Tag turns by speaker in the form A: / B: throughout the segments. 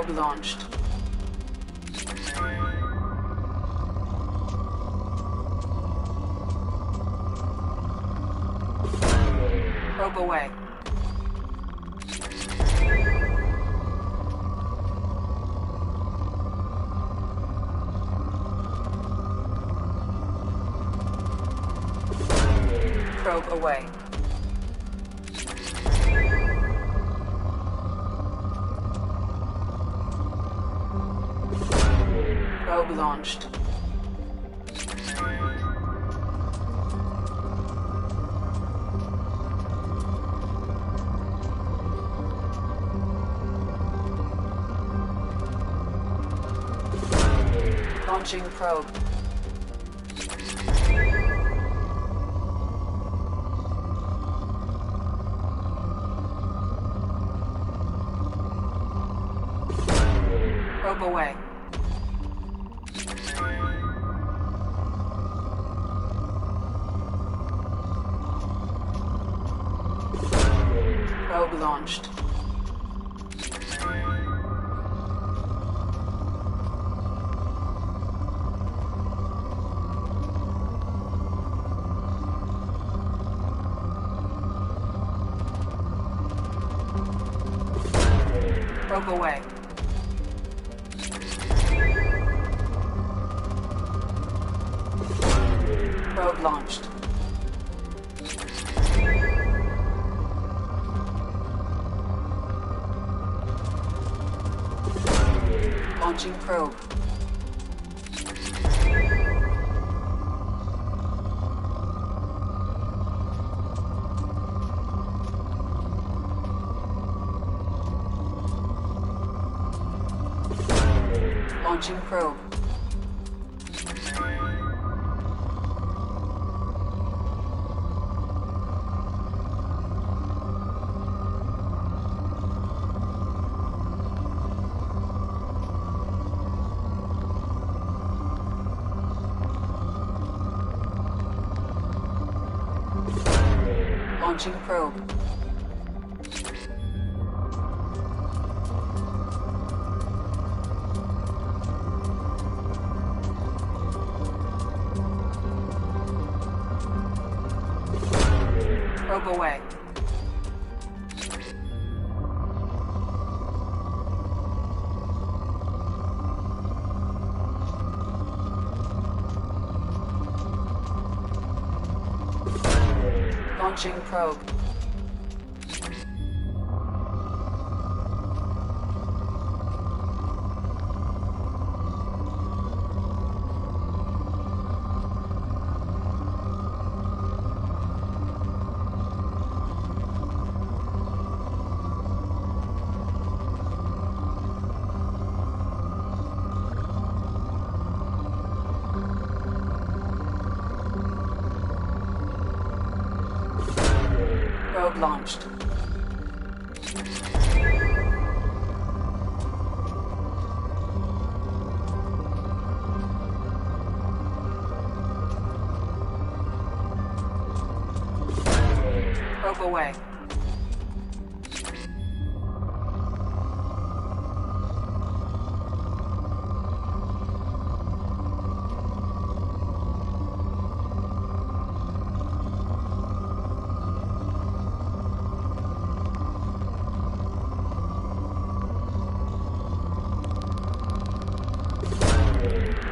A: Probe launched. Probe away. Probe away. Probe launched. Launching probe. Probe away. Probe launched. Probe away. Probe launched. Launching probe. Launching probe. Launching probe. Probe away. Launching probe. Probe launched. Probe away.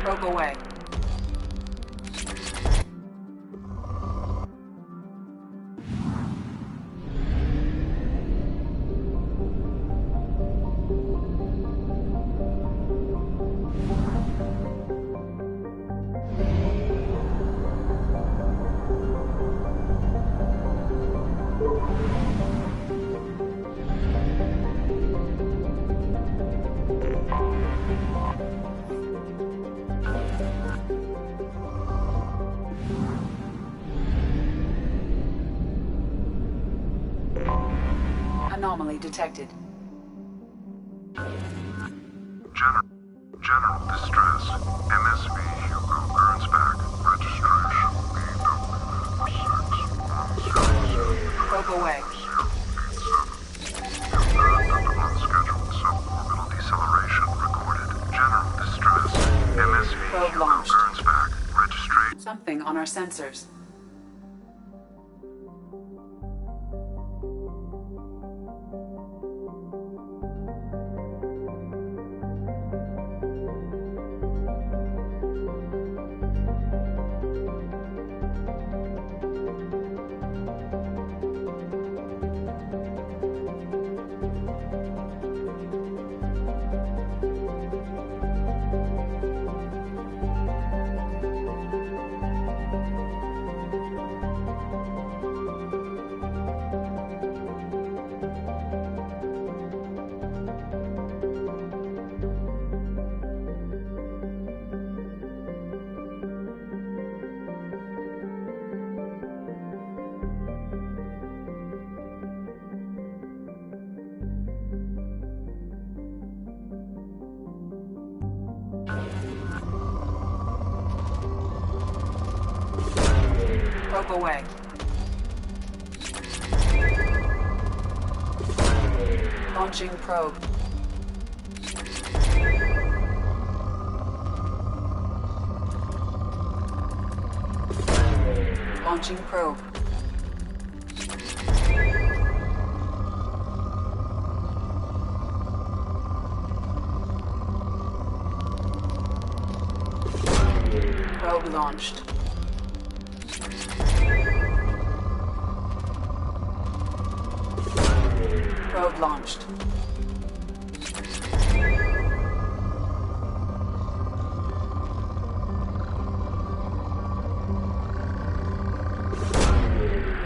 A: Probe away. Anomaly detected.
B: General distress. MSV Hugo Gernsback. Registration BW461000.
A: Probe away.
B: 087. Unscheduled suborbital deceleration.
A: Probe
B: Hugo
A: launched.
B: Gernsback. Registration.
A: Something on our sensors. Probe away. Launching probe. Launching probe. Probe launched. Probe launched.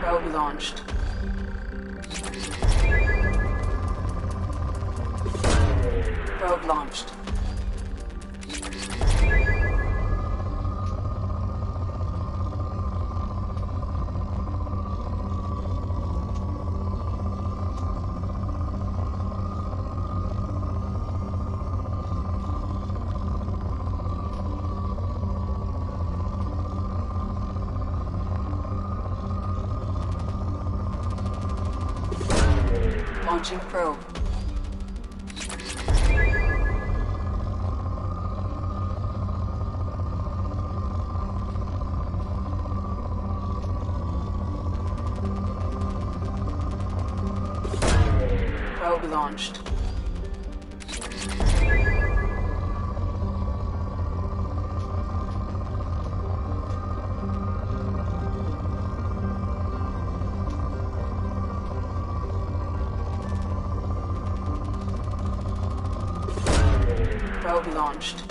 A: Probe launched. Probe launched. Launching probe. Probe launched. Probe launched.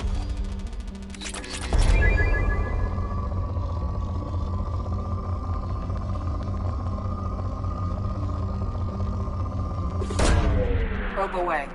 A: Probe away.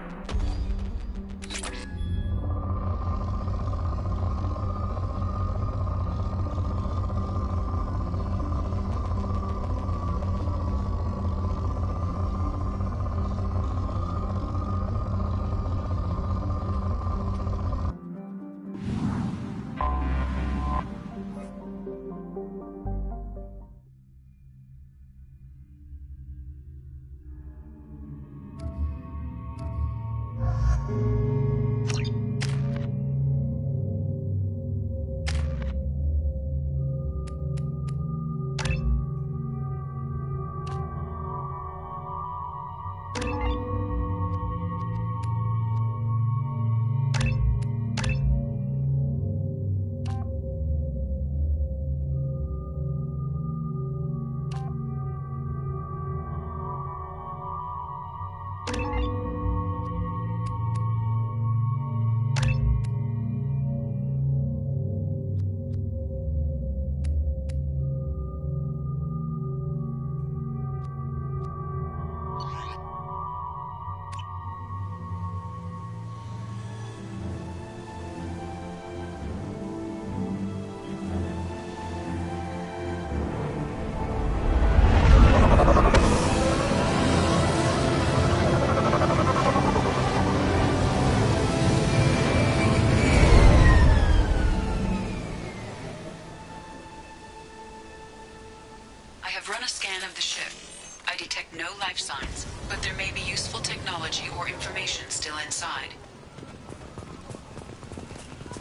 A: I detect no life signs, but there may be useful technology or information still inside.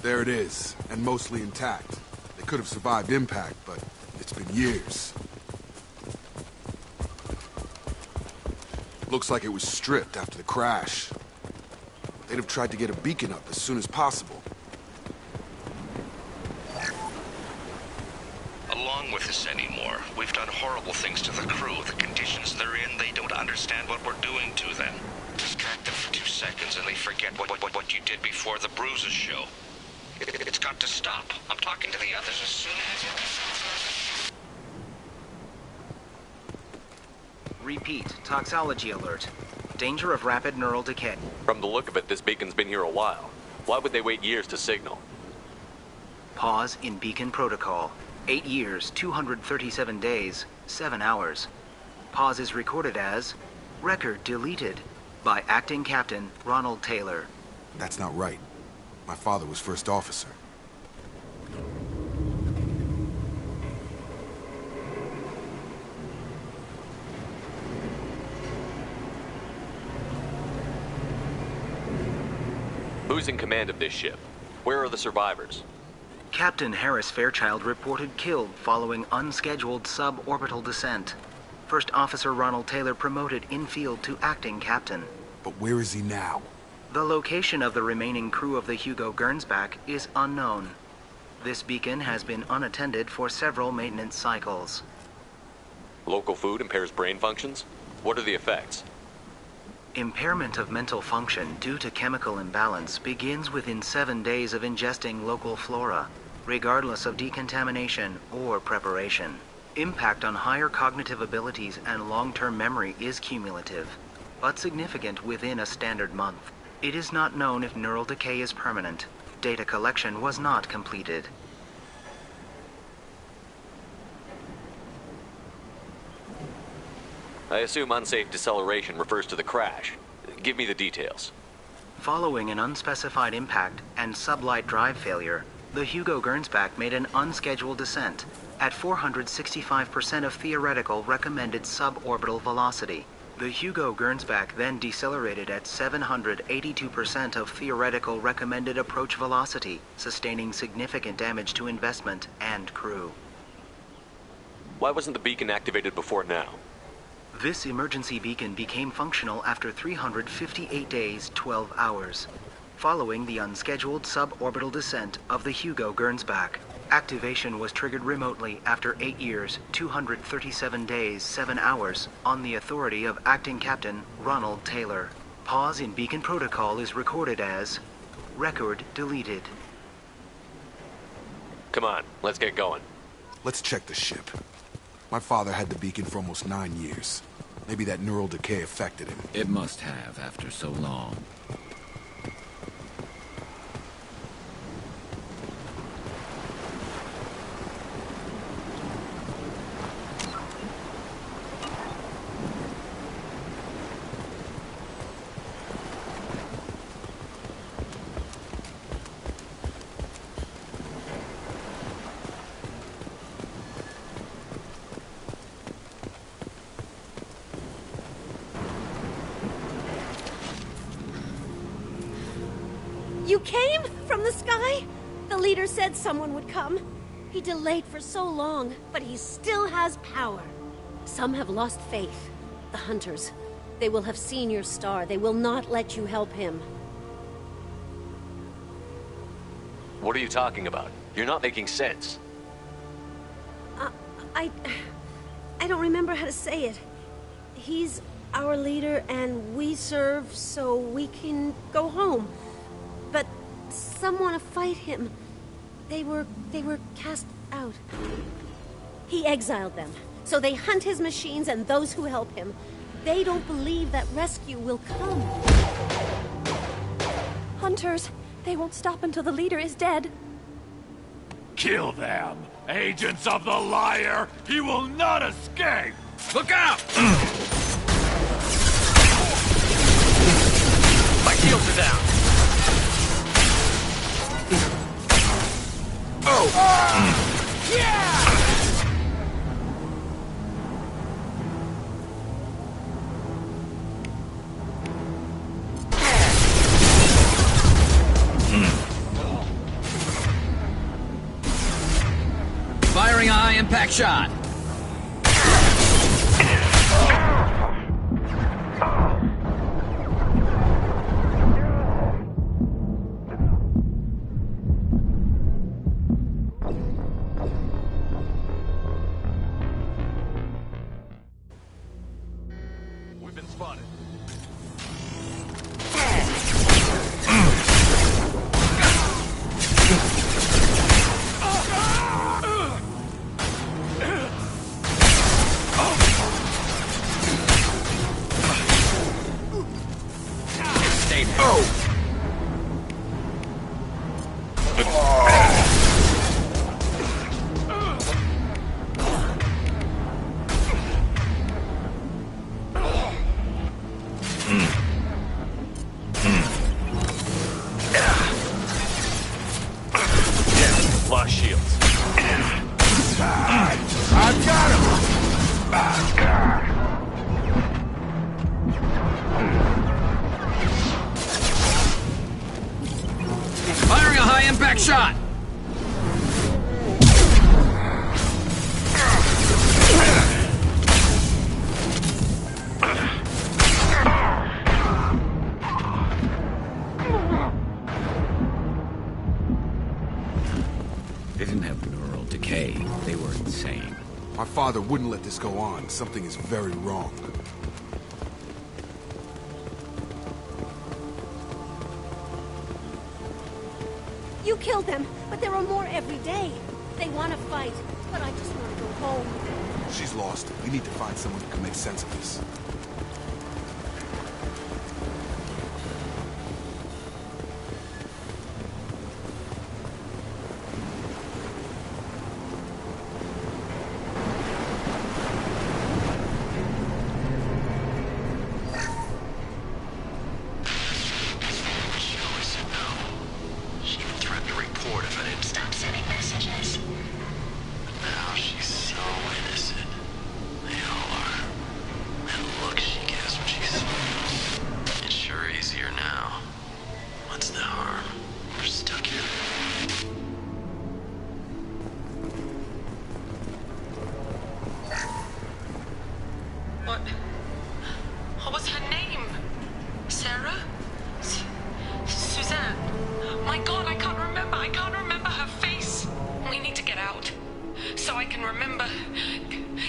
B: There it is, and mostly intact. They could have survived impact, but it's been years. Looks like it was stripped after the crash. They'd have tried to get a beacon up as soon as possible.
C: Along with this anymore, we've done horrible things to the crew. The conditions they're in, they don't understand what we're doing to them. Distract them for 2 seconds and they forget what you did before the bruises show. It's got to stop. I'm talking to the others as soon as...
D: Repeat, toxology alert. Danger of rapid neural decay.
E: From the look of it, this beacon's been here a while. Why would they wait years to signal?
D: Pause in beacon protocol. 8 years, 237 days, 7 hours. Pause is recorded as record deleted by Acting Captain Ronald Taylor.
B: That's not right. My father was first officer.
E: Who's in command of this ship? Where are the survivors?
D: Captain Harris Fairchild reported killed following unscheduled suborbital descent. First Officer Ronald Taylor promoted in-field to acting captain.
B: But where is he now?
D: The location of the remaining crew of the Hugo Gernsback is unknown. This beacon has been unattended for several maintenance cycles.
E: Local food impairs brain functions? What are the effects?
D: Impairment of mental function due to chemical imbalance begins within 7 days of ingesting local flora, regardless of decontamination or preparation. Impact on higher cognitive abilities and long-term memory is cumulative, but significant within a standard month. It is not known if neural decay is permanent. Data collection was not completed.
E: I assume unsafe deceleration refers to the crash. Give me the details.
D: Following an unspecified impact and sublight drive failure, the Hugo Gernsback made an unscheduled descent at 465% of theoretical recommended suborbital velocity. The Hugo Gernsback then decelerated at 782% of theoretical recommended approach velocity, sustaining significant damage to investment and crew.
E: Why wasn't the beacon activated before now?
D: This emergency beacon became functional after 358 days, 12 hours, following the unscheduled suborbital descent of the Hugo Gernsback. Activation was triggered remotely after 8 years, 237 days, 7 hours, on the authority of Acting Captain Ronald Taylor. Pause in beacon protocol is recorded as record deleted.
E: Come on, let's get going.
B: Let's check the ship. My father had the beacon for almost 9 years. Maybe that neural decay affected him.
F: It must have after so long.
G: You came from the sky? The leader said someone would come. He delayed for so long, but he still has power. Some have lost faith. The hunters. They will have seen your star. They will not let you help him.
E: What are you talking about? You're not making sense.
G: I don't remember how to say it. He's our leader and we serve so we can go home. But some want to fight him. They were cast out. He exiled them, so they hunt his machines and those who help him. They don't believe that rescue will come.
H: Hunters, they won't stop until the leader is dead.
I: Kill them! Agents of the liar! He will not escape! Look out!
E: My shields are down!
F: high-impact shot.
I: We've been spotted.
F: Stay there.
I: Lost shields.
B: I've got him!
F: Firing a high-impact shot. They didn't have neural decay. They were insane.
B: My father wouldn't let this go on. Something is very wrong.
G: You killed them, but there are more every day. They want to fight, but I just want to go home.
B: She's lost. We need to find someone who can make sense of this.
C: She even threatened to report if I didn't stop sending messages. But now she's so innocent. They all are. And the look she gives when she smiles. It's sure easier now. What's the harm? We're stuck here.
A: What was her name? Sarah? Suzanne? My God, I can't remember. I can't remember her face. We need to get out. So I can remember.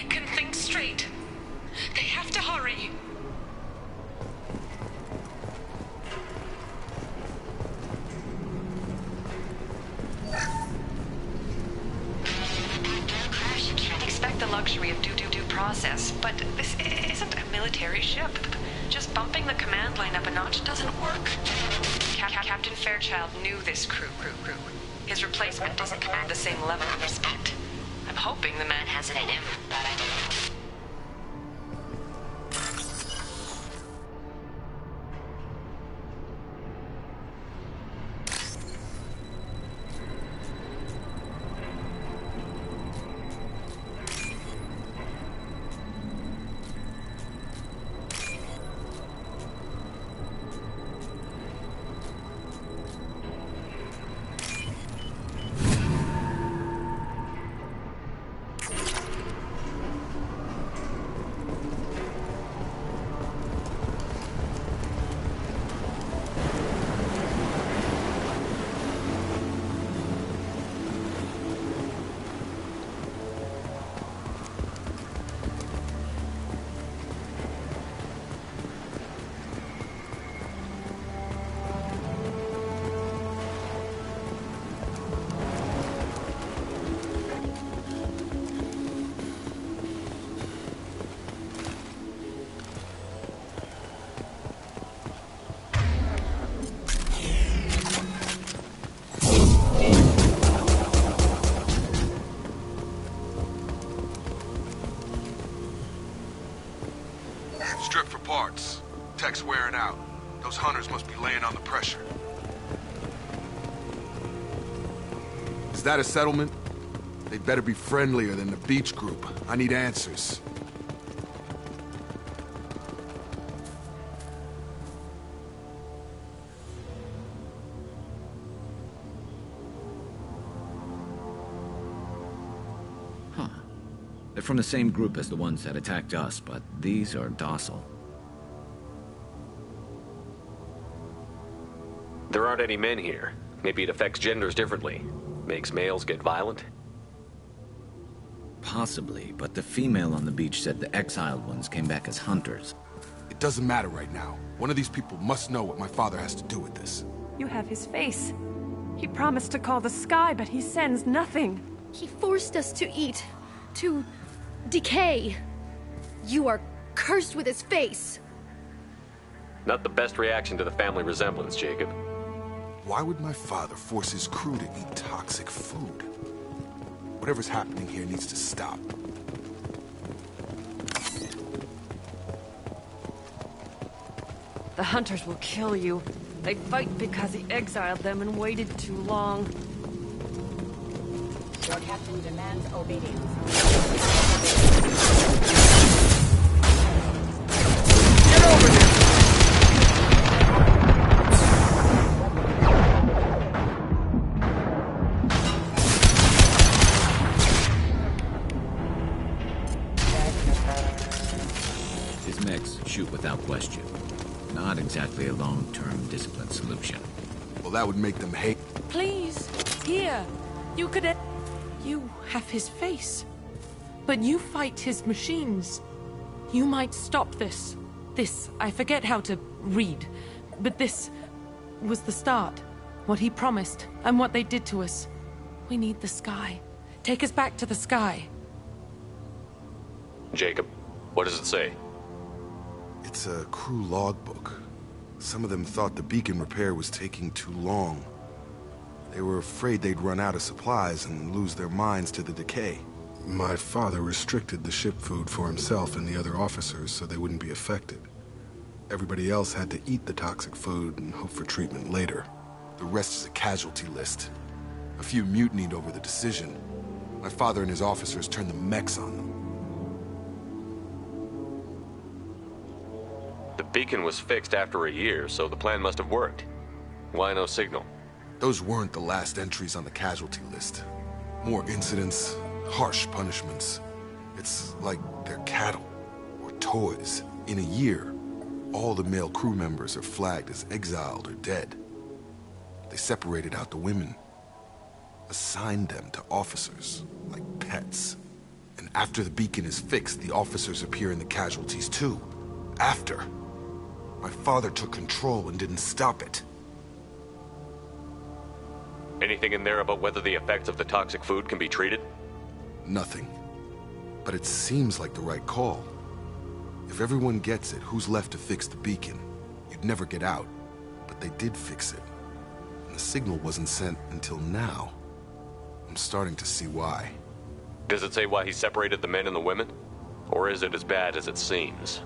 A: Can think straight. They have to hurry. You can't expect the luxury of due process, but this isn't a military ship. Just bumping the command line up a notch doesn't work. Captain Fairchild knew this crew. His replacement doesn't command the same level of respect. I'm hoping the man has it in him, but I don't know.
B: Strip for parts. Tech's wearing out. Those hunters must be laying on the pressure. Is that a settlement? They'd better be friendlier than the beach group. I need answers.
F: Huh. They're from the same group as the ones that attacked us, but these are docile.
E: There aren't any men here. Maybe it affects genders differently. Makes males get violent?
F: Possibly, but the female on the beach said the exiled ones came back as hunters.
B: It doesn't matter right now. One of these people must know what my father has to do with this.
H: You have his face. He promised to call the sky, but he sends nothing.
J: He forced us to eat, to decay. You are cursed with his face.
E: Not the best reaction to the family resemblance, Jacob.
B: Why would my father force his crew to eat toxic food? Whatever's happening here needs to stop.
H: The hunters will kill you. They fight because he exiled them and waited too long.
K: Your captain demands obedience.
I: Get over here!
F: His mechs shoot without question. Not exactly a long-term discipline solution.
B: Well, that would make them hate.
L: Please, here. You could... You have his face. But you fight his machines. You might stop this. This, I forget how to read. But this was the start. What he promised, and what they did to us. We need the sky. Take us back to the sky.
E: Jacob, what does it say?
B: It's a crew logbook. Some of them thought the beacon repair was taking too long. They were afraid they'd run out of supplies and lose their minds to the decay. My father restricted the ship food for himself and the other officers so they wouldn't be affected. Everybody else had to eat the toxic food and hope for treatment later. The rest is a casualty list. A few mutinied over the decision. My father and his officers turned the mechs on them.
E: The beacon was fixed after a year, so the plan must have worked. Why no signal?
B: Those weren't the last entries on the casualty list. More incidents, harsh punishments. It's like they're cattle or toys. In a year, all the male crew members are flagged as exiled or dead. They separated out the women, assigned them to officers, like pets. And after the beacon is fixed, the officers appear in the casualties too. After. My father took control and didn't stop it.
E: Anything in there about whether the effects of the toxic food can be treated?
B: Nothing. But it seems like the right call. If everyone gets it, who's left to fix the beacon? You'd never get out. But they did fix it. And the signal wasn't sent until now. I'm starting to see why.
E: Does it say why he separated the men and the women? Or is it as bad as it seems?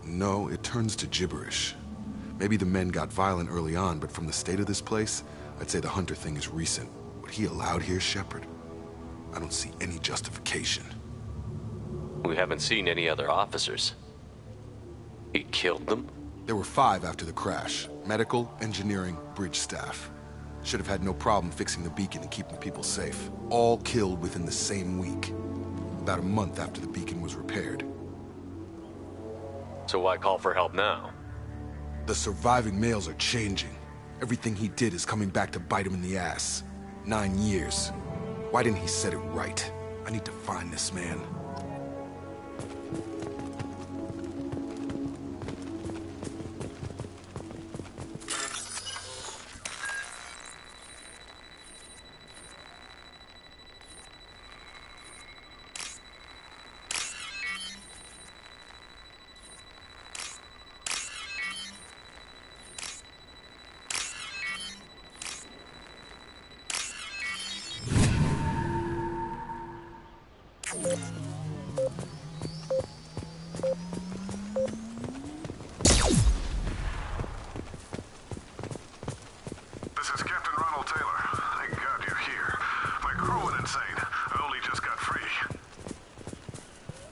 B: No, it turns to gibberish. Maybe the men got violent early on, but from the state of this place, I'd say the Hunter thing is recent. What he allowed here, Shepard? I don't see any justification.
E: We haven't seen any other officers. He killed them?
B: There were 5 after the crash. Medical, engineering, bridge staff. Should have had no problem fixing the beacon and keeping people safe. All killed within the same week. About a month after the beacon was repaired.
E: So why call for help now?
B: The surviving males are changing. Everything he did is coming back to bite him in the ass. 9 years. Why didn't he set it right? I need to find this man.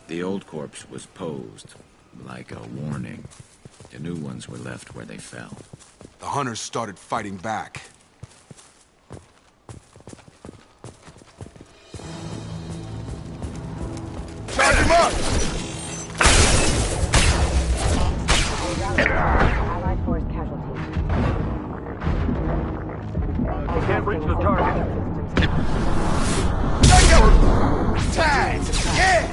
F: The old corpse was posed, like a warning. The new ones were left where they fell.
B: The hunters started fighting back. Lock him up!
K: Allied force casualties.
I: They can't reach the target.
B: Tag! Yeah!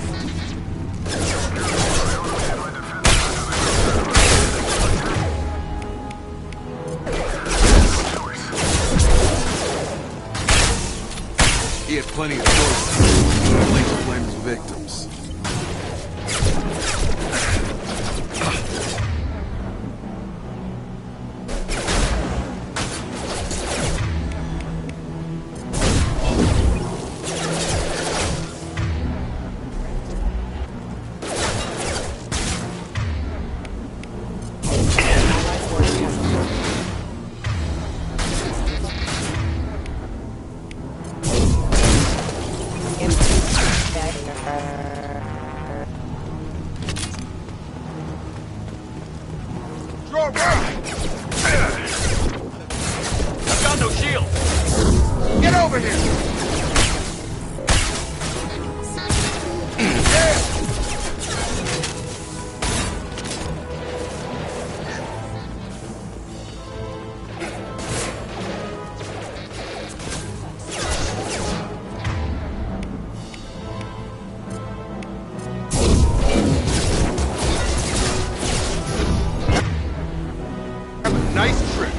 B: He had plenty of choices. Only to blame his victims.
I: I've got no shield.
B: Get over here! Nice trick.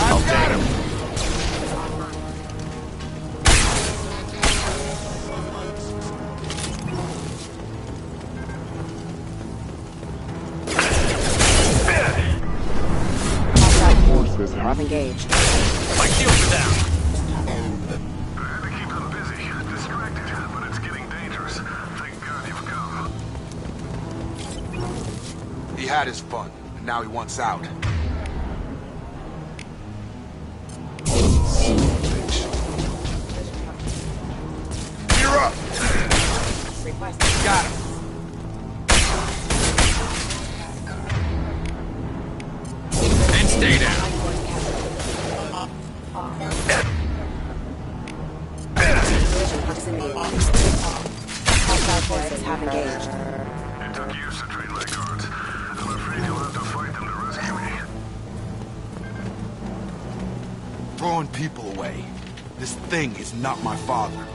B: I've got him.
K: Hostile forces have engaged.
I: My shields are down.
M: I had to keep them busy, distracted, but it's getting dangerous. Thank God you've come.
B: He had his fun, and now he wants out. Bitch. You're up! Got him.
I: And stay down.
K: Hostile forces have engaged.
M: It took years to train my guards. I'm afraid you'll have to fight them to rescue me.
B: Throwing people away. This thing is not my father.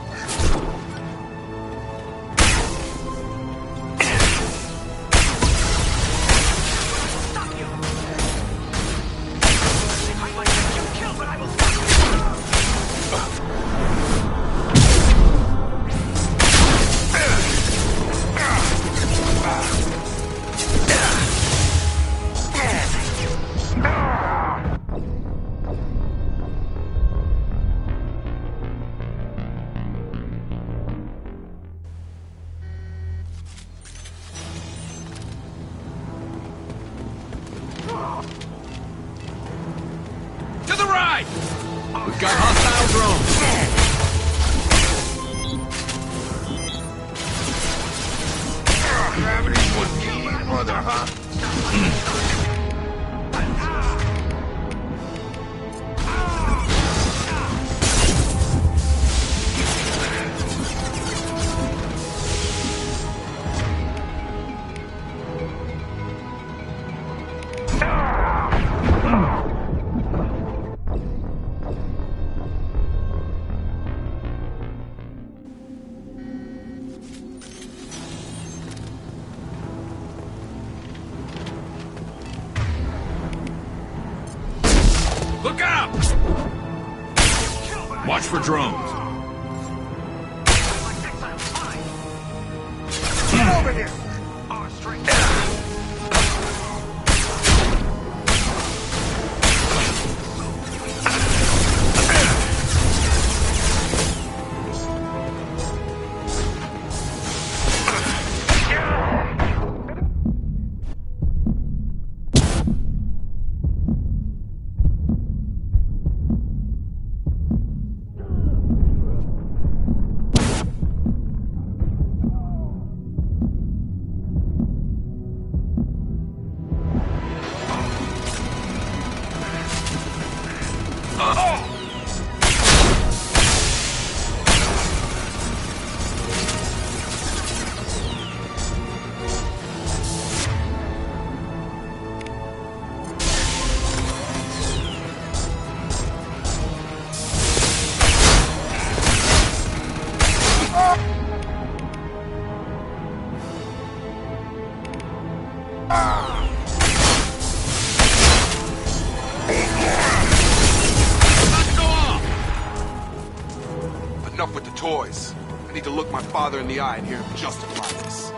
I: To the right! We've got hostile drones.
B: Gravity wouldn't kill my mother, huh?
I: Look out! Watch for drones.
B: Get over here! Enough with the toys. I need to look my father in the eye and hear him justify this.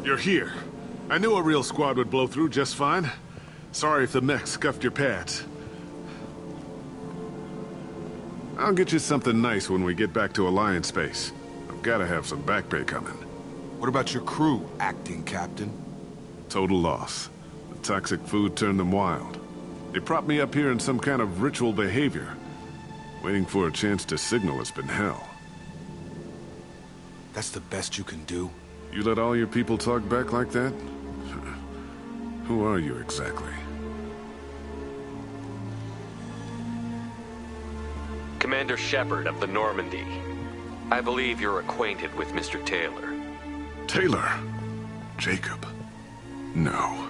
N: You're here. I knew a real squad would blow through just fine. Sorry if the mech scuffed your pads. I'll get you something nice when we get back to Alliance space. I've gotta have some back pay coming.
B: What about your crew, acting captain?
N: Total loss. The toxic food turned them wild. They propped me up here in some kind of ritual behavior. Waiting for a chance to signal has been hell.
B: That's the best you can do?
N: You let all your people talk back like that? Who are you exactly?
E: Commander Shepard of the Normandy. I believe you're acquainted with Mr. Taylor.
N: Taylor? Jacob? No.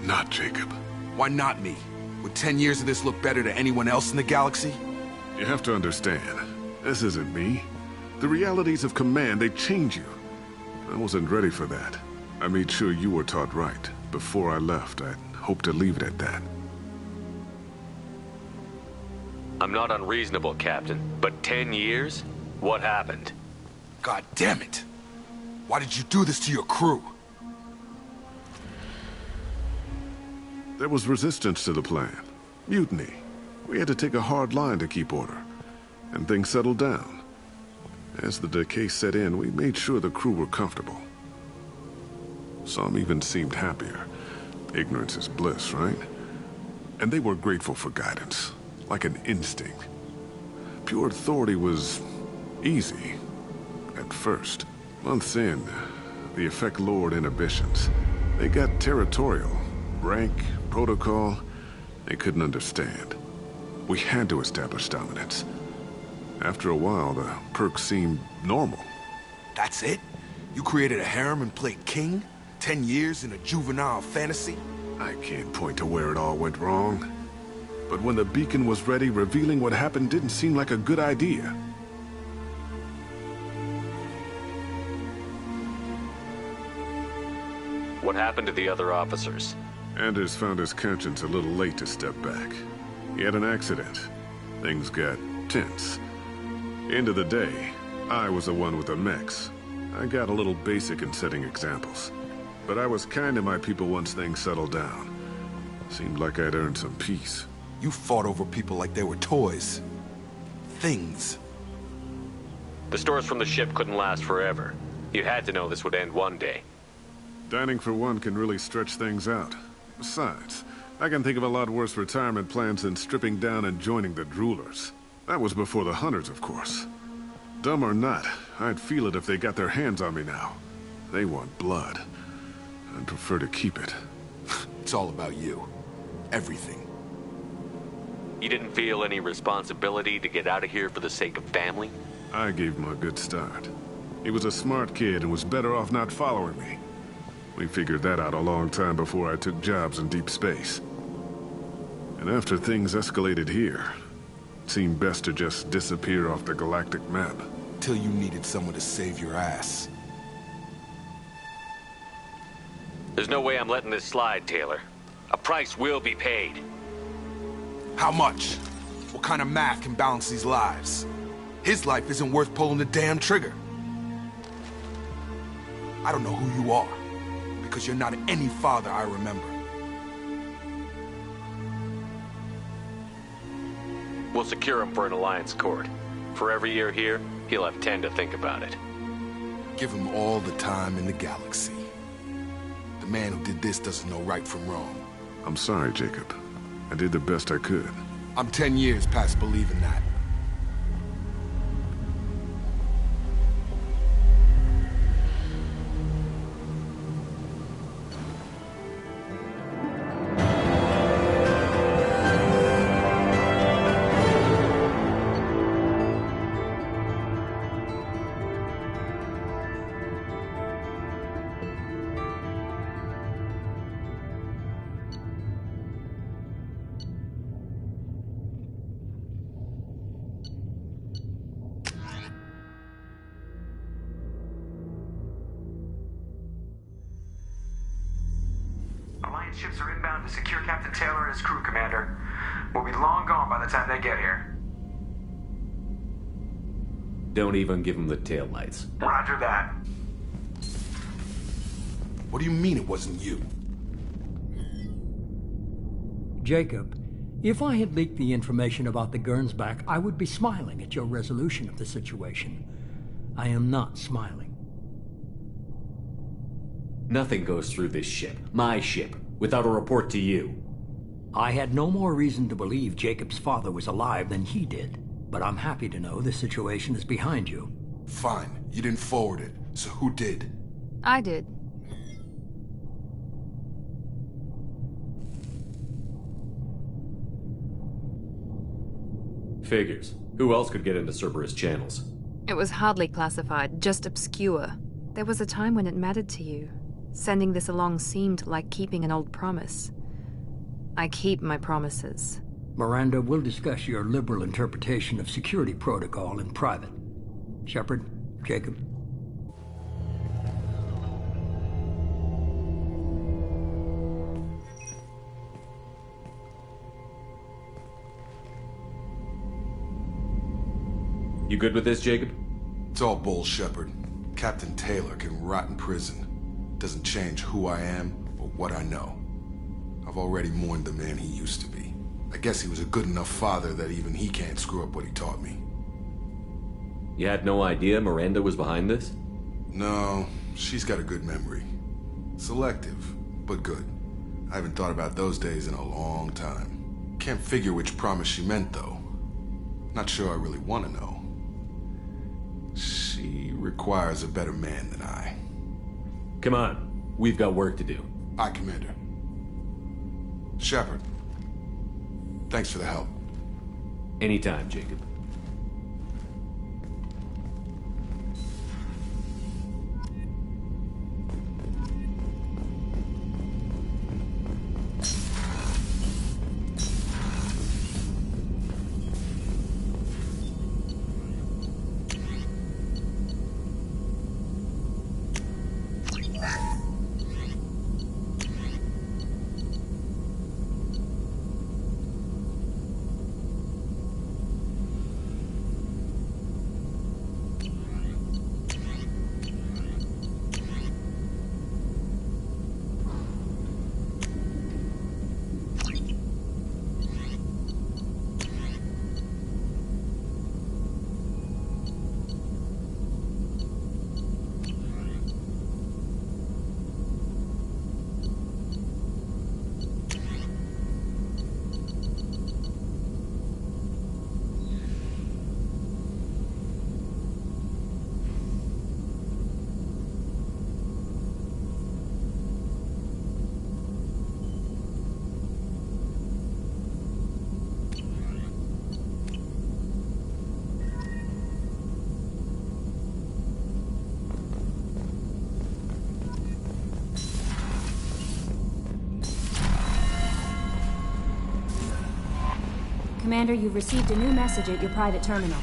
N: Not Jacob.
B: Why not me? Would 10 years of this look better to anyone else in the galaxy?
N: You have to understand, this isn't me. The realities of command, they change you. I wasn't ready for that. I made sure you were taught right. Before I left, I hoped to leave it at that.
E: I'm not unreasonable, Captain, but 10 years? What happened?
B: God damn it! Why did you do this to your crew?
N: There was resistance to the plan. Mutiny. We had to take a hard line to keep order. And things settled down. As the decay set in, we made sure the crew were comfortable. Some even seemed happier. Ignorance is bliss, right? And they were grateful for guidance, like an instinct. Pure authority was easy, at first. Months in, the effect lowered inhibitions. They got territorial. Rank, protocol, they couldn't understand. We had to establish dominance. After a while, the perks seemed normal.
B: That's it? You created a harem and played king? 10 years in a juvenile fantasy?
N: I can't point to where it all went wrong. But when the beacon was ready, revealing what happened didn't seem like a good idea.
E: What happened to the other officers?
N: Anders found his conscience a little late to step back. He had an accident. Things got tense. End of the day, I was the one with the mechs. I got a little basic in setting examples. But I was kind to my people once things settled down. Seemed like I'd earned some peace.
B: You fought over people like they were toys. Things.
E: The stores from the ship couldn't last forever. You had to know this would end one day.
N: Dining for one can really stretch things out. Besides, I can think of a lot worse retirement plans than stripping down and joining the Droolers. That was before the Hunters, of course. Dumb or not, I'd feel it if they got their hands on me now. They want blood. I'd prefer to keep it.
B: It's all about you. Everything.
E: You didn't feel any responsibility to get out of here for the sake of family?
N: I gave him a good start. He was a smart kid and was better off not following me. We figured that out a long time before I took jobs in deep space. And after things escalated here, it seemed best to just disappear off the galactic map.
B: Till you needed someone to save your ass.
E: There's no way I'm letting this slide, Taylor. A price will be paid.
B: How much? What kind of math can balance these lives? His life isn't worth pulling the damn trigger. I don't know who you are, because you're not any father I remember.
E: We'll secure him for an Alliance court. For every year here, he'll have 10 to think about it.
B: Give him all the time in the galaxy. The man who did this doesn't know right from wrong.
N: I'm sorry, Jacob. I did the best I could.
B: I'm 10 years past believing that.
O: Alliance ships are inbound to secure Captain Taylor and his crew, Commander. We'll be long gone by the time they get here.
P: Don't even give him the taillights.
O: Roger that.
B: What do you mean it wasn't you?
Q: Jacob, if I had leaked the information about the Gernsback, I would be smiling at your resolution of the situation. I am not smiling.
P: Nothing goes through this ship, my ship, without a report to you.
Q: I had no more reason to believe Jacob's father was alive than he did, but I'm happy to know the situation is behind you.
B: Fine, you didn't forward it, so who did?
R: I did.
P: Figures. Who else could get into Cerberus channels?
R: It was hardly classified, just obscure. There was a time when it mattered to you. Sending this along seemed like keeping an old promise. I keep my promises.
Q: Miranda, we'll discuss your liberal interpretation of security protocol in private. Shepard, Jacob.
P: You good with this, Jacob?
B: It's all bull, Shepard. Captain Taylor can rot in prison. Doesn't change who I am or what I know. I've already mourned the man he used to be. I guess he was a good enough father that even he can't screw up what he taught me.
P: You had no idea Miranda was behind this?
B: No, she's got a good memory. Selective, but good. I haven't thought about those days in a long time. Can't figure which promise she meant, though. Not sure I really want to know. She requires a better man than I.
P: Come on, we've got work to do.
B: Aye, Commander. Shepard, thanks for the help.
P: Anytime, Jacob.
S: Commander, you've received a new message at your private terminal.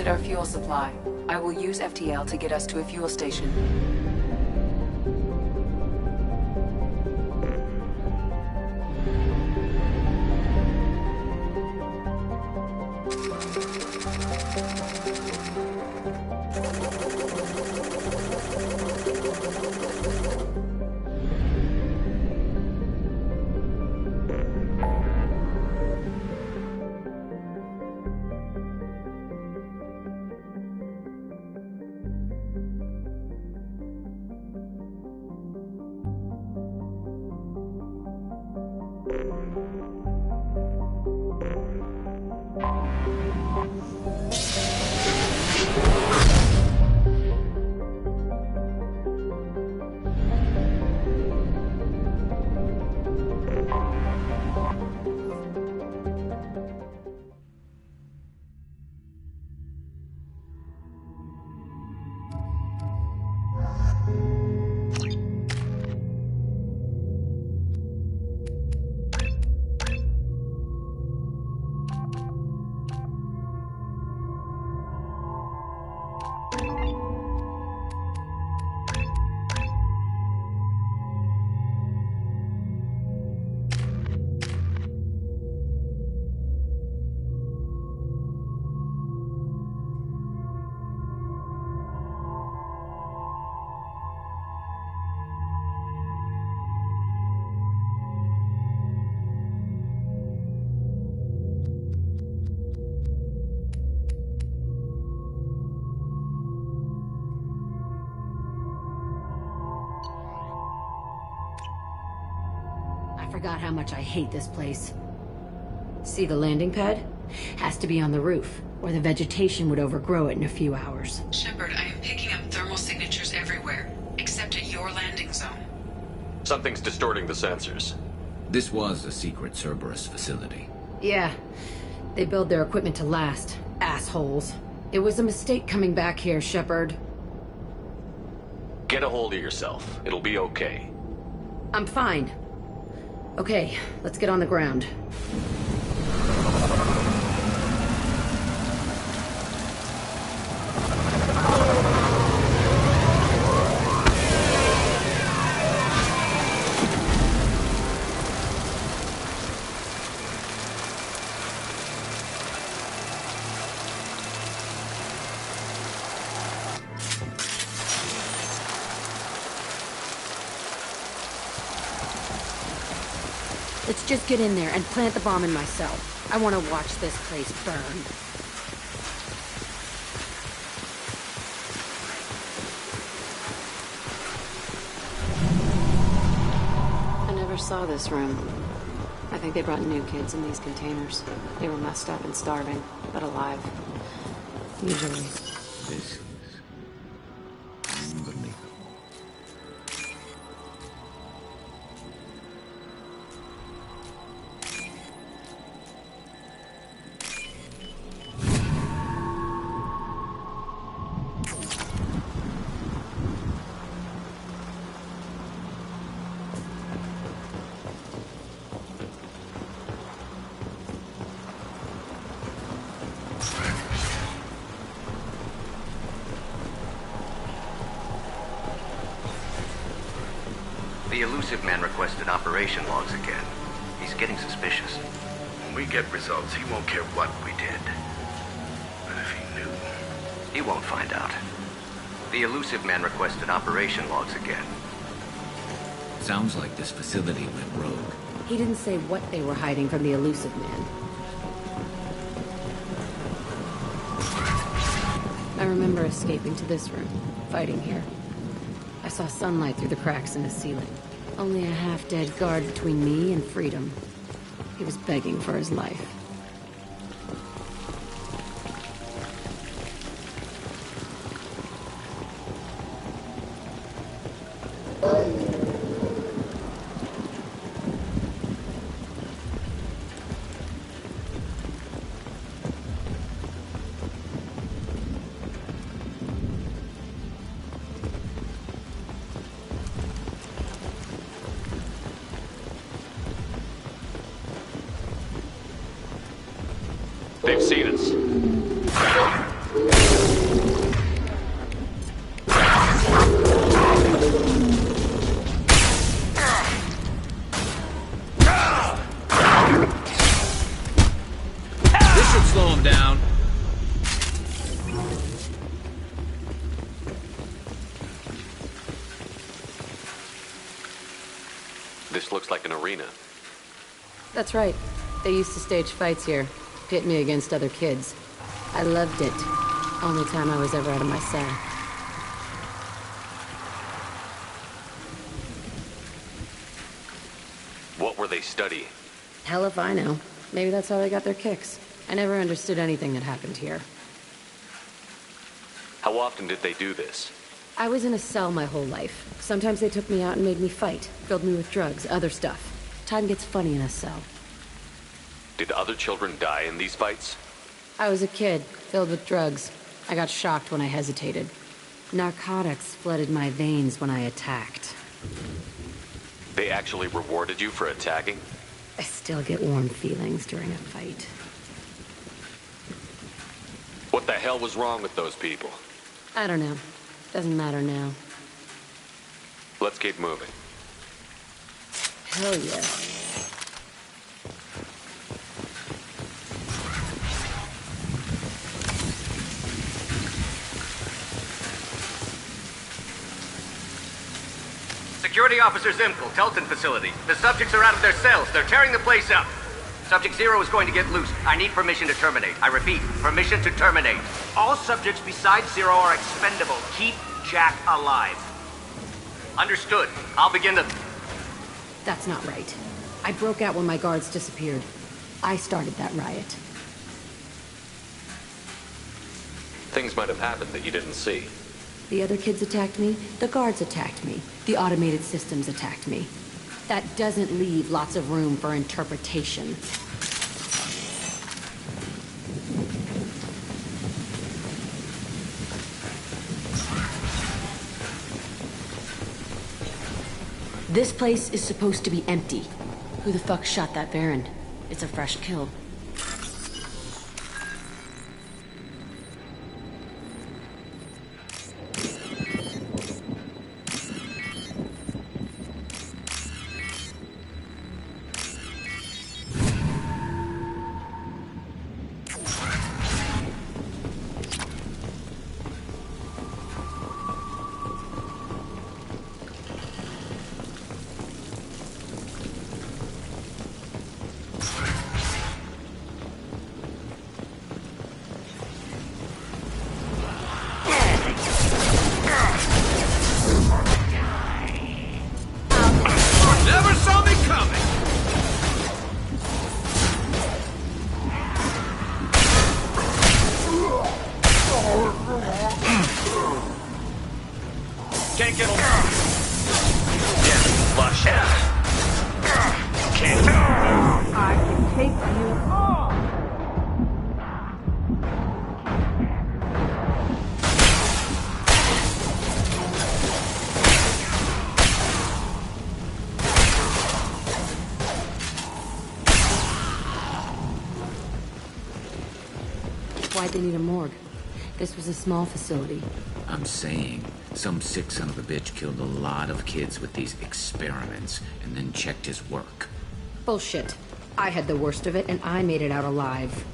T: boosted our fuel supply. I will use FTL to get us to a fuel station.
U: Forgot how much I hate this place. See the landing pad? Has to be on the roof, or the vegetation would overgrow it in a few hours.
T: Shepard, I am picking up thermal signatures everywhere, except at your landing zone.
E: Something's distorting the sensors.
F: This was a secret Cerberus facility.
U: Yeah. They build their equipment to last. Assholes. It was a mistake coming back here, Shepard.
E: Get a hold of yourself. It'll be okay.
U: I'm fine. Okay, let's get on the ground. Let's just get in there and plant the bomb in myself. I want to watch this place burn.
R: I never saw this room. I think they brought new kids in these containers. They were messed up and starving, but alive. Usually.
F: This is unbelievable.
V: The Illusive Man requested operation logs again. He's getting suspicious.
M: When we get results, he won't care what we did. But if he knew...
V: He won't find out. The Illusive Man requested operation logs again.
F: Sounds like this facility went rogue.
U: He didn't say what they were hiding from the Illusive Man. I remember escaping to this room, fighting here. I saw sunlight through the cracks in the ceiling. Only a half-dead guard between me and freedom. He was begging for his life.
E: They've seen us. This looks like an arena.
U: That's right. They used to stage fights here, pit me against other kids. I loved it. Only time I was ever out of my cell.
E: What were they studying?
U: Hell if I know. Maybe that's how they got their kicks. I never understood anything that happened here.
E: How often did they do this?
U: I was in a cell my whole life. Sometimes they took me out and made me fight, filled me with drugs, other stuff. Time gets funny in a cell.
E: Did other children die in these fights?
U: I was a kid, filled with drugs. I got shocked when I hesitated. Narcotics flooded my veins when I attacked.
E: They actually rewarded you for attacking?
U: I still get warm feelings during a fight.
E: What the hell was wrong with those people?
U: I don't know. Doesn't matter now.
E: Let's keep moving.
U: Hell yeah.
V: Security Officer Zimkel, Telton facility. The subjects are out of their cells. They're tearing the place up. Subject Zero is going to get loose. I need permission to terminate. I repeat, permission to terminate. All subjects besides Zero are expendable. Keep Jack alive. Understood. I'll begin the...
U: That's not right. I broke out when my guards disappeared. I started that riot.
E: Things might have happened that you didn't see.
U: The other kids attacked me, the guards attacked me, the automated systems attacked me. That doesn't leave lots of room for interpretation. This place is supposed to be empty. Who the fuck shot that Baron? It's a fresh kill.
I: Never saw me coming!
V: Can't get along. Yeah, flush out. Can't.
H: I can take you on.
U: Why'd they need a morgue? This was a small facility.
F: I'm saying, some sick son of a bitch killed a lot of kids with these experiments and then checked his work.
U: Bullshit. I had the worst of it, and I made it out alive.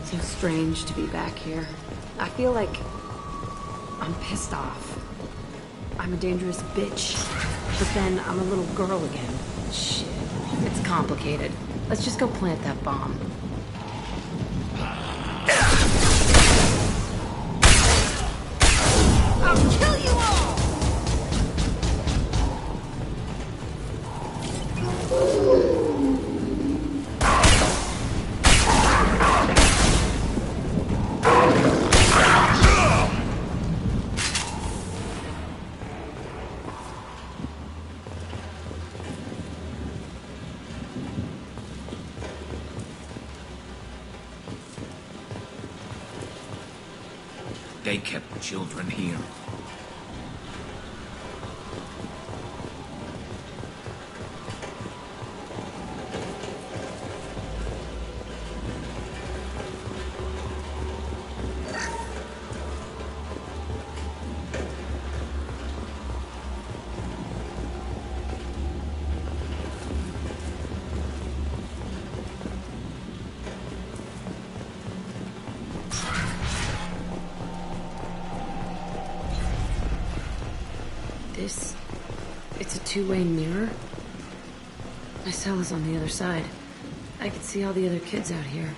U: So strange to be back here. I feel like I'm pissed off. I'm a dangerous bitch. But then I'm a little girl again. Shit. It's complicated. Let's just go plant that bomb. I'll kill you all!
F: They kept children here.
U: It's a two-way mirror? My cell is on the other side. I could see all the other kids out here.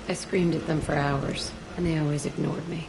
U: I screamed at them for hours, and they always ignored me.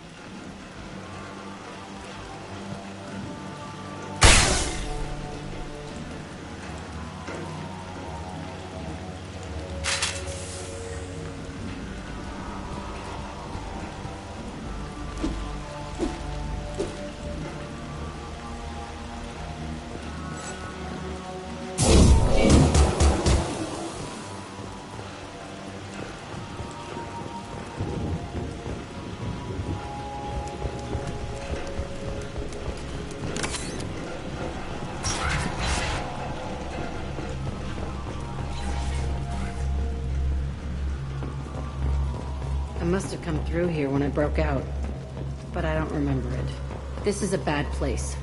U: I must have come through here when I broke out, but I don't remember it. This is a bad place.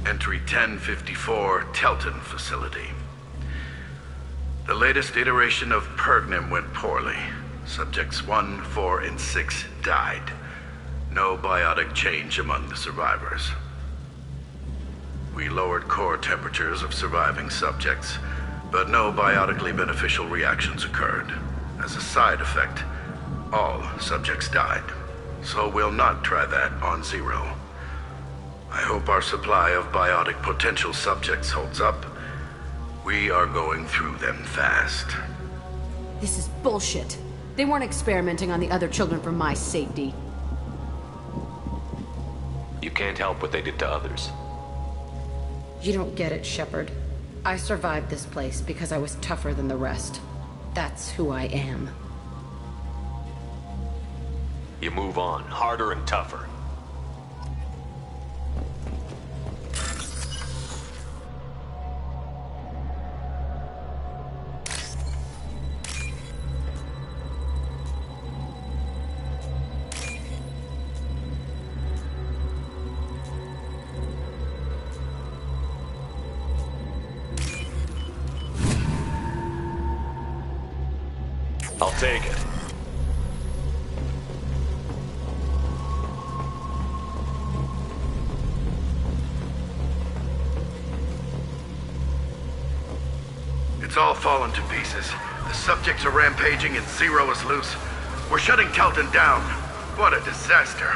M: Entry 1054, Telton Facility. The latest iteration of Pergnim went poorly. Subjects 1, 4, and 6 died. No biotic change among the survivors. We lowered core temperatures of surviving subjects, but no biotically beneficial reactions occurred. As a side effect, all subjects died. So we'll not try that on Zero. I hope our supply of biotic potential subjects holds up. We are going through them fast.
U: This is bullshit. They weren't experimenting on the other children for my safety.
E: You can't help what they did to others.
U: You don't get it, Shepard. I survived this place because I was tougher than the rest. That's who I am.
E: You move on, harder and tougher. I'll take it.
M: It's all fallen to pieces. The subjects are rampaging and Zero is loose. We're shutting Telton down. What a disaster.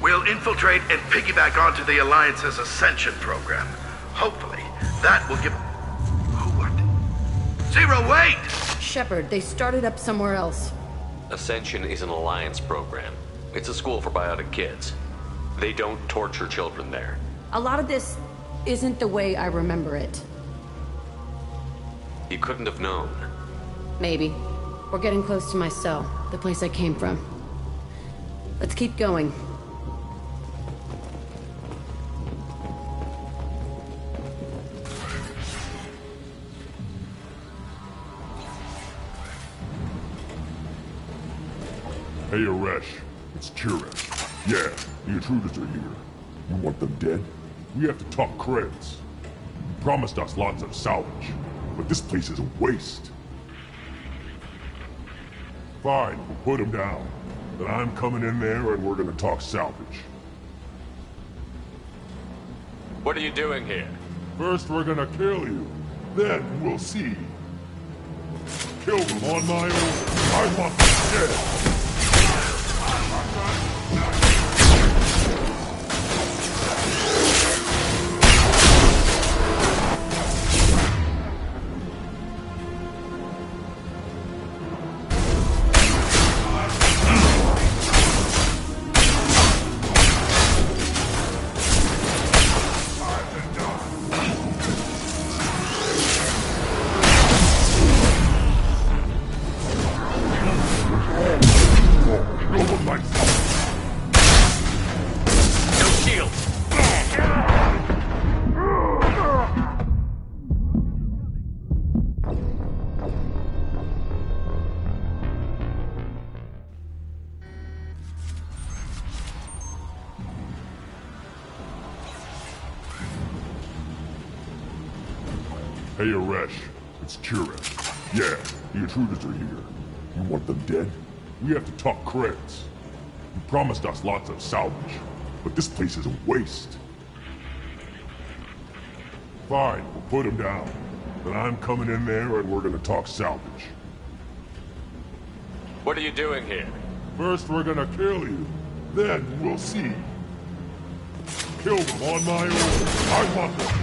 M: We'll infiltrate and piggyback onto the Alliance's Ascension program. Hopefully, that will give... What? Zero, wait!
U: Shepard, they started up somewhere else.
E: Ascension is an Alliance program. It's a school for biotic kids. They don't torture children there.
U: A lot of this isn't the way I remember it.
E: You couldn't have known.
U: Maybe. We're getting close to my cell, the place I came from. Let's keep going.
D: Hey, Aresh. It's Chirez. Yeah, the intruders are here. You want them dead? We have to talk creds. You promised us lots of salvage, but this place is a waste. Fine, we'll put them down. Then I'm coming in there and we're gonna talk salvage.
E: What are you doing here?
D: First we're gonna kill you. Then we'll see. Kill them on my own. I want them dead. Hey, Aresh. It's Chirrut. Yeah, the intruders are here. You want them dead? We have to talk creds. You promised us lots of salvage, but this place is a waste. Fine, we'll put them down. Then I'm coming in there and we're gonna talk salvage.
E: What are you doing here?
D: First we're gonna kill you. Then we'll see. Kill them on my order. I want them.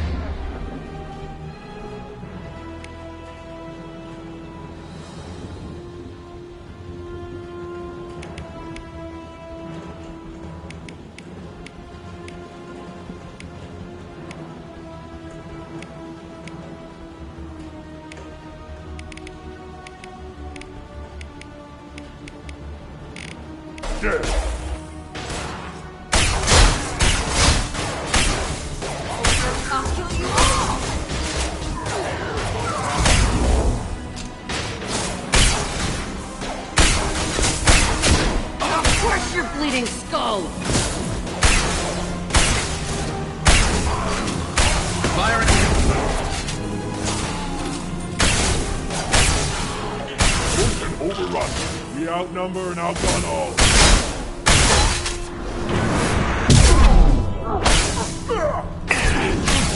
D: Dead.
U: I'll kill you all! I'll crush your bleeding skull!
I: Fire at him!
D: Overrun. We outnumber and outgun all.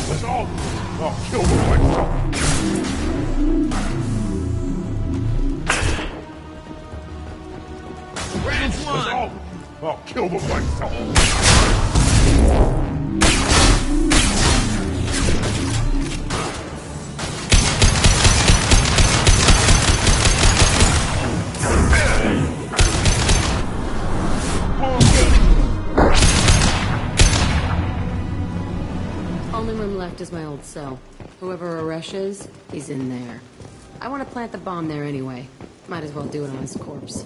D: That's all. I'll kill them myself.
I: Round one!
D: I'll kill them myself.
U: Only room left is my old cell. Whoever Aresh is, he's in there. I want to plant the bomb there anyway. Might as well do it on his corpse.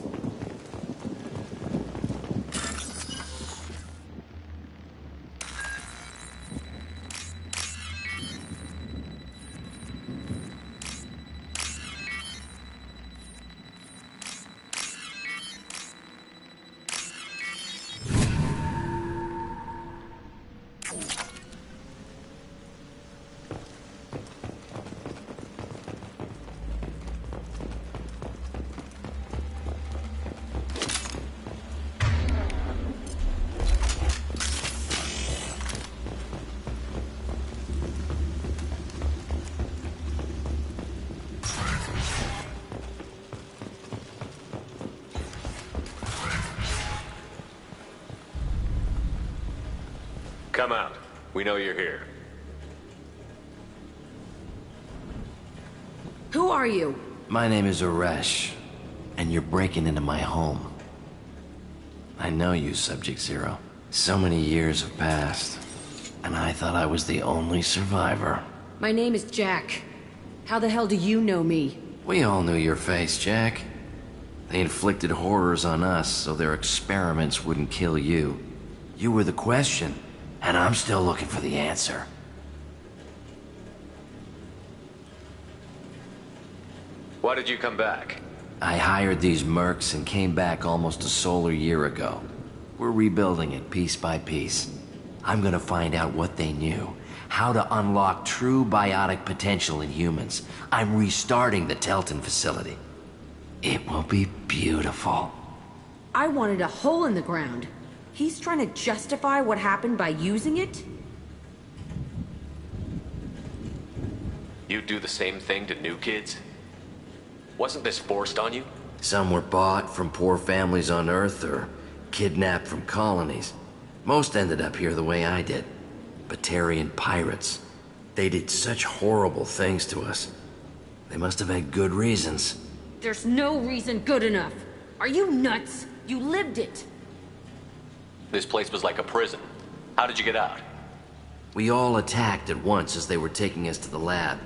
E: Come out. We know you're here.
U: Who are you?
C: My name is Aresh, and you're breaking into my home. I know you, Subject Zero. So many years have passed, and I thought I was the only survivor.
U: My name is Jack. How the hell do you know me?
C: We all knew your face, Jack. They inflicted horrors on us so their experiments wouldn't kill you. You were the question, and I'm still looking for the answer.
E: Why did you come back?
C: I hired these mercs and came back almost a solar year ago. We're rebuilding it piece by piece. I'm gonna find out what they knew, how to unlock true biotic potential in humans. I'm restarting the Telton facility. It will be beautiful.
U: I wanted a hole in the ground. He's trying to justify what happened by using it?
E: You do the same thing to new kids? Wasn't this forced on you?
C: Some were bought from poor families on Earth or kidnapped from colonies. Most ended up here the way I did. Batarian pirates. They did such horrible things to us. They must have had good reasons.
U: There's no reason good enough. Are you nuts? You lived it.
E: This place was like a prison. How did you get out?
C: We all attacked at once as they were taking us to the lab.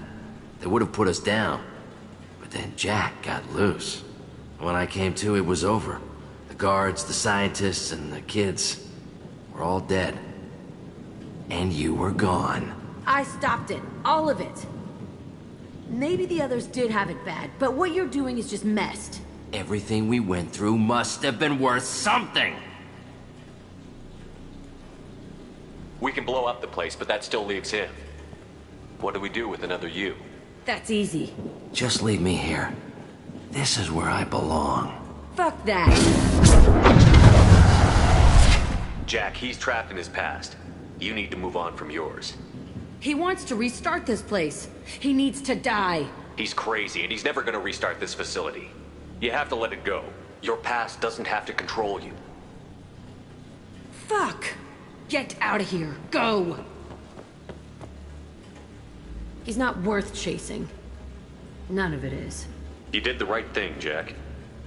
C: They would have put us down. But then Jack got loose. When I came to, it was over. The guards, the scientists, and the kids were all dead. And you were gone.
U: I stopped it. All of it. Maybe the others did have it bad, but what you're doing is just messed.
C: Everything we went through must have been worth something!
E: We can blow up the place, but that still leaves him. What do we do with another you?
U: That's easy.
C: Just leave me here. This is where I belong.
U: Fuck that.
E: Jack, he's trapped in his past. You need to move on from yours.
U: He wants to restart this place. He needs to die.
E: He's crazy, and he's never gonna restart this facility. You have to let it go. Your past doesn't have to control you.
U: Fuck! Get out of here. Go! He's not worth chasing. None of it is.
E: You did the right thing, Jack.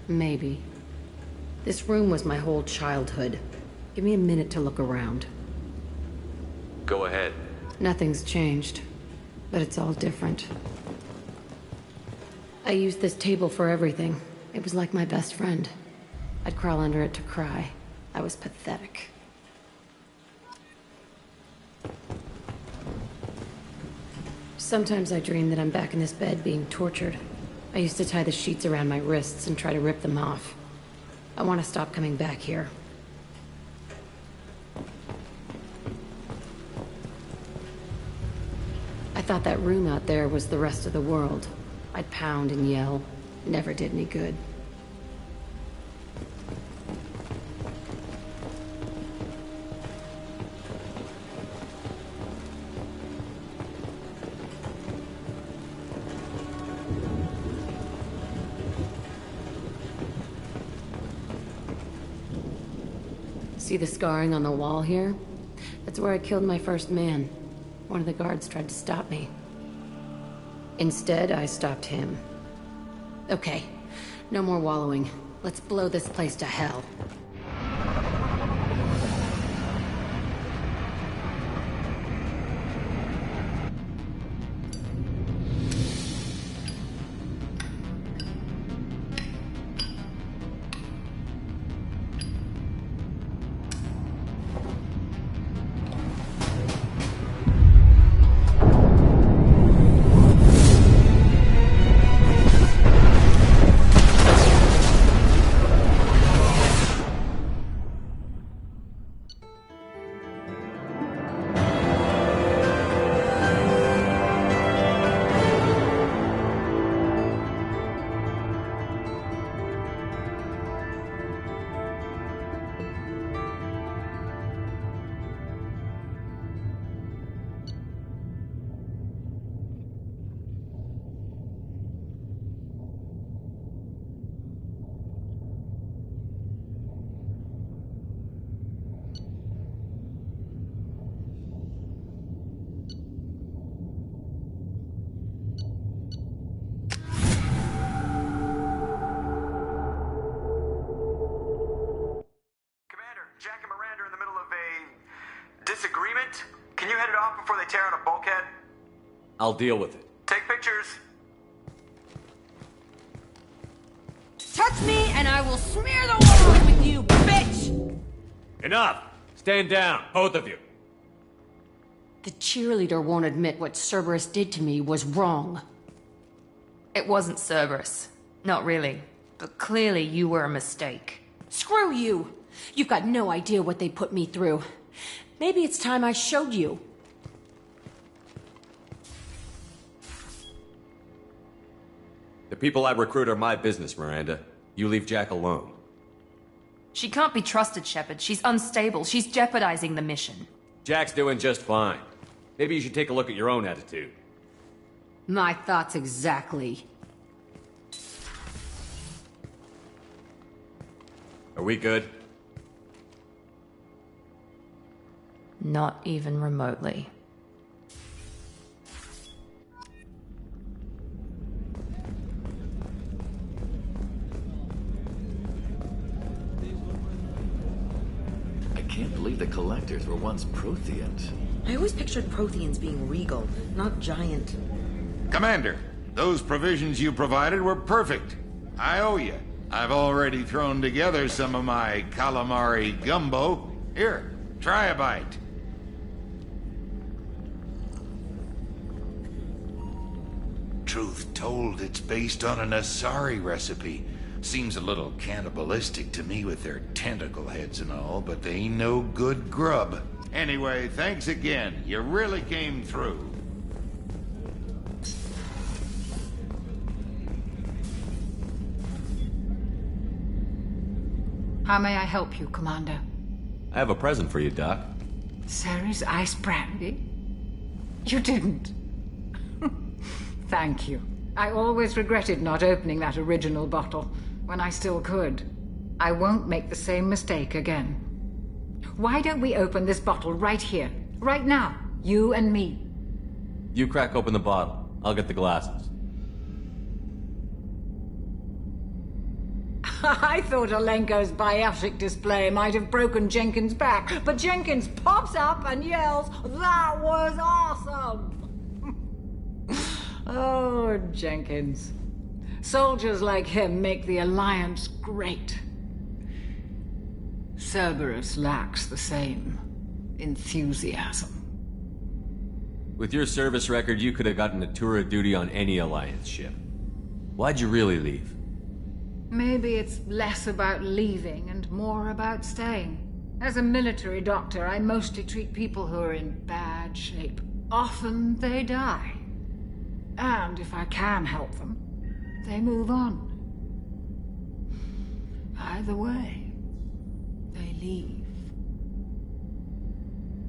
U: Maybe. This room was my whole childhood. Give me a minute to look around.
E: Go ahead.
U: Nothing's changed, but it's all different. I used this table for everything. It was like my best friend. I'd crawl under it to cry. I was pathetic. Sometimes I dream that I'm back in this bed being tortured. I used to tie the sheets around my wrists and try to rip them off. I want to stop coming back here. I thought that room out there was the rest of the world. I'd pound and yell. Never did any good. See the scarring on the wall here? That's where I killed my first man. One of the guards tried to stop me. Instead, I stopped him. Okay, no more wallowing. Let's blow this place to hell.
O: Jack and Miranda are in the middle of a disagreement. Can you head it off before they tear out a bulkhead?
P: I'll deal with it.
O: Take pictures.
U: Touch me and I will smear the walls with you, bitch!
P: Enough! Stand down, both of you.
U: The cheerleader won't admit what Cerberus did to me was wrong.
R: It wasn't Cerberus. Not really. But clearly you were a mistake.
U: Screw you! You've got no idea what they put me through. Maybe it's time I showed you.
P: The people I recruit are my business, Miranda. You leave Jack alone.
R: She can't be trusted, Shepard. She's unstable. She's jeopardizing the mission.
P: Jack's doing just fine. Maybe you should take a look at your own attitude.
U: My thoughts exactly.
P: Are we good?
R: Not even remotely.
A: I can't believe the Collectors were once Protheans.
G: I always pictured Protheans being regal, not giant.
W: Commander, those provisions you provided were perfect. I owe you. I've already thrown together some of my calamari gumbo. Here, try a bite. Truth told, it's based on an Asari recipe. Seems a little cannibalistic to me with their tentacle heads and all, but they ain't no good grub. Anyway, thanks again. You really came through.
J: How may I help you, Commander?
P: I have a present for you, Doc.
J: Ceres ice brandy? You didn't. Thank you. I always regretted not opening that original bottle when I still could. I won't make the same mistake again. Why don't we open this bottle right here, right now, you and me?
P: You crack open the bottle. I'll get the glasses.
J: I thought Alenko's biotic display might have broken Jenkins' back, but Jenkins pops up and yells, "That was awesome!" Oh, Jenkins. Soldiers like him make the Alliance great. Cerberus lacks the same enthusiasm.
P: With your service record, you could have gotten a tour of duty on any Alliance ship. Why'd you really leave?
J: Maybe it's less about leaving and more about staying. As a military doctor, I mostly treat people who are in bad shape. Often they die. And if I can help them, they move on. Either way, they leave.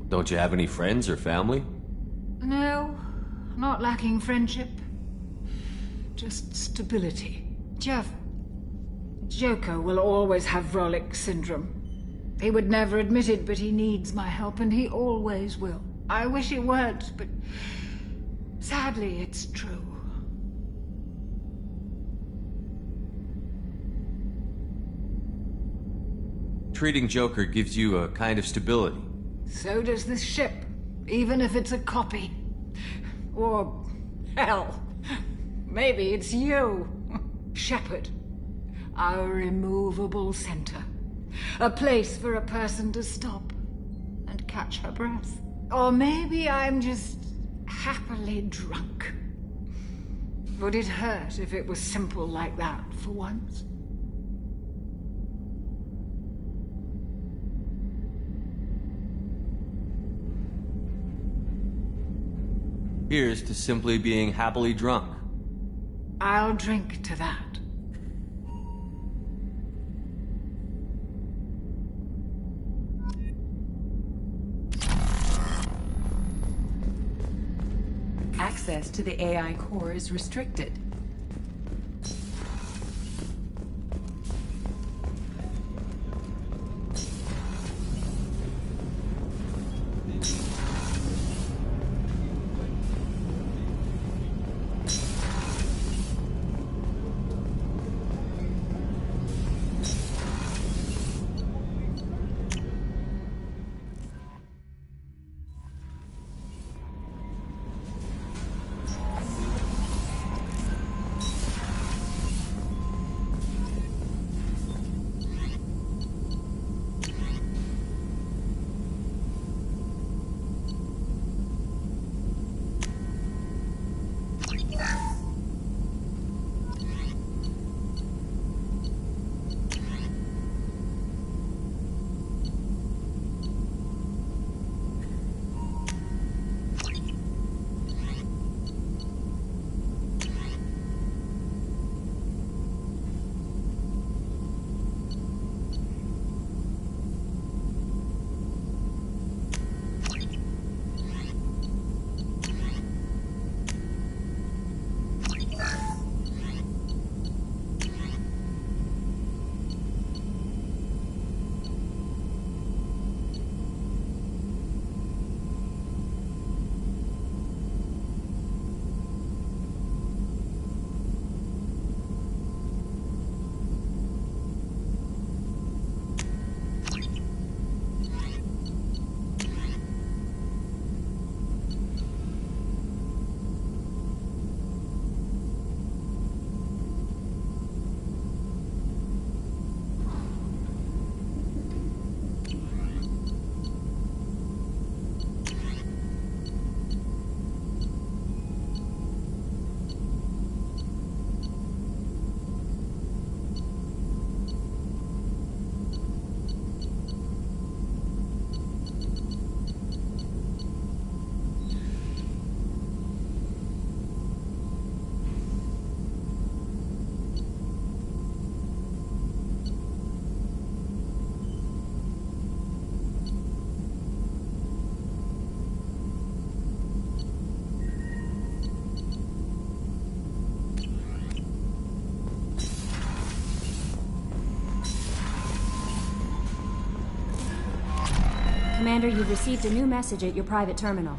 P: Don't you have any friends or family?
J: No, not lacking friendship. Just stability. Jeff, Joker will always have Vrolic syndrome. He would never admit it, but he needs my help, and he always will. I wish it weren't, but sadly, it's true.
P: Treating Joker gives you a kind of stability.
J: So does this ship, even if it's a copy. Or, hell, maybe it's you, Shepard. Our immovable center. A place for a person to stop and catch her breath. Or maybe I'm just happily drunk. Would it hurt if it was simple like that for once?
P: Here's to simply being happily drunk.
J: I'll drink to that.
K: Access to the AI core is restricted.
S: Commander, you've received a new message at your private terminal.